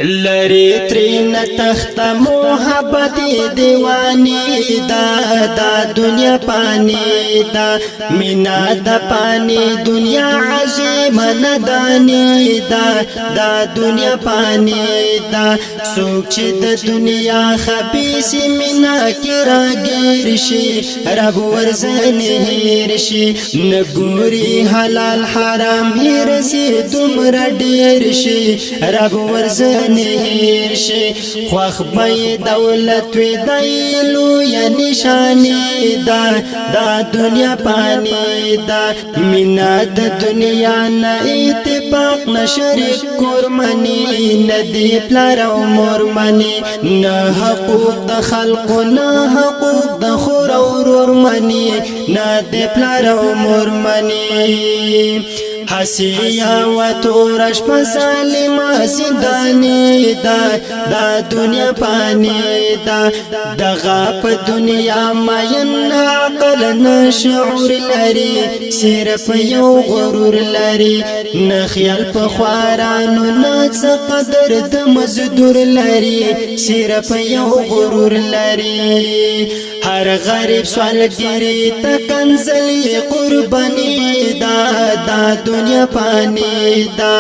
لری ترین تخت محبت دیوانی دا دنیا پانی دا مینا دا پانی دنیا عظیم ندانی دا دنیا پانی دا سوچ د دنیا خبیث مینا کی راگیر شی رب ورزن هیر شی نگوری حلال حرام هیر سی دمر دیر شی رب ورزن نهیر شي خوخ بای دولت وی دایلو یا نشانی دا دنیا پانی دا مینا د دنیا نا اتفاق نشرک کورمانی ندی پلار و مورمانی نا حقوق د خلق نا حقوق د خور و رورمانی نا دی پلار و مورمانی حسیا و تورش پسالما سندانی دا دنیا پانی دا دغا پا دنیا ماین عقل نشعور لري صرف یو غرور لري نخیال پا خوارانو ناڅ قدر د مزدور لري صرف یو غرور لري هر غریب سوالګری تکنزلی قربانی دا دنیا پانی دا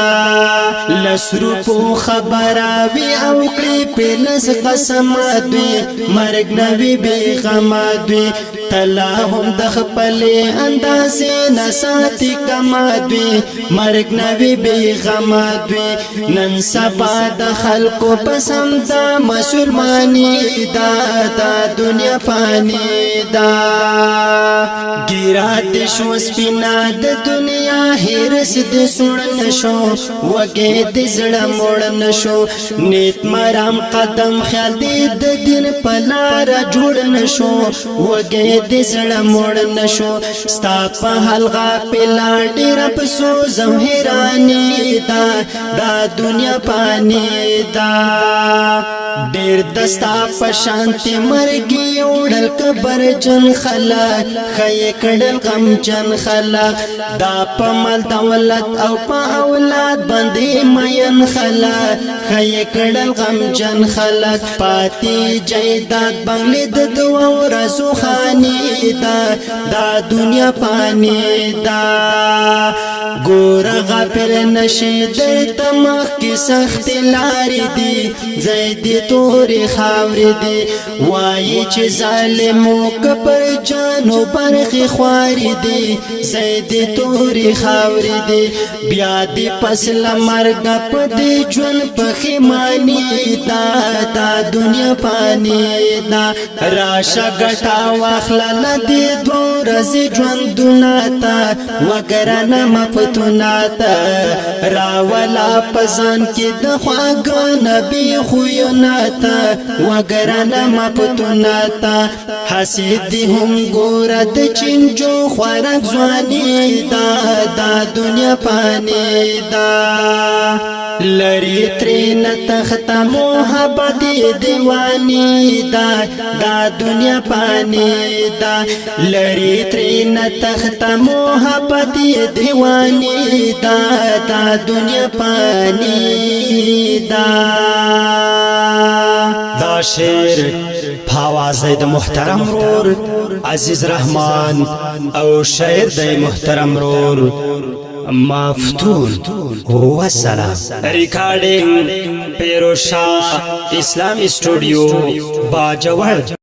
لسرو پو خبراوی او کلی پلس قسم دوی مرگ نوی بی غم دوی تلا هم دخپلی اندازی نساتی کم دوی مرگ نوی بی غم دوی نن سبا د خلقو پسم دا مسلمانی دا دنیا پانی دا گیرات شو سپینا د دنیا هرس د سوړ نشو وګه د زړه موړ نشو نیت مرام قدم خیال د دین پلار جوړ نشو وګه د زړه موړ نشو ستا په حلقه پلا ډیر په سو زهرانی دا دنیا پانی دا ډیر دستا په شانتی مرګي وړل کبر جن خلق خی کړل غم جن خلق دا په مال دولت او په اولاد باندې مین خلق خی کړل غم جن خلق پاتی جیداد بنگلی د دوا ورسو خانی دا دنیا پانی دا ګور غافل نشي در تمخ کی سخت لاري دي زید توري خاوري دي وای چې ظالمو کپر جانو برخي خواري دي زید توري خاوري دي بیا دي پسل مرګ په دې ژوند په خماني دا دنیا پانی دا راشه ګټا واخلا دي دورز ژوند دناتا وګرانه مفتوناتا راولا پزان کې د خواګ نبی خویناتا وګرانه مفتوناتا حسید هم ګور د چنجو خوراک ځواني دا دنیا پانی دا لری ترین تخت محبت دیوانی دا دنیا پانی دا لری ترین تخت محبت دیوانی دا دنیا پانی دا شعر پاواز د محترم رور عزیز رحمان او شعر د محترم رور مفتون والسلام ریکارڈنگ پیروشا اسلامی اسٹوڈیو باجوڑ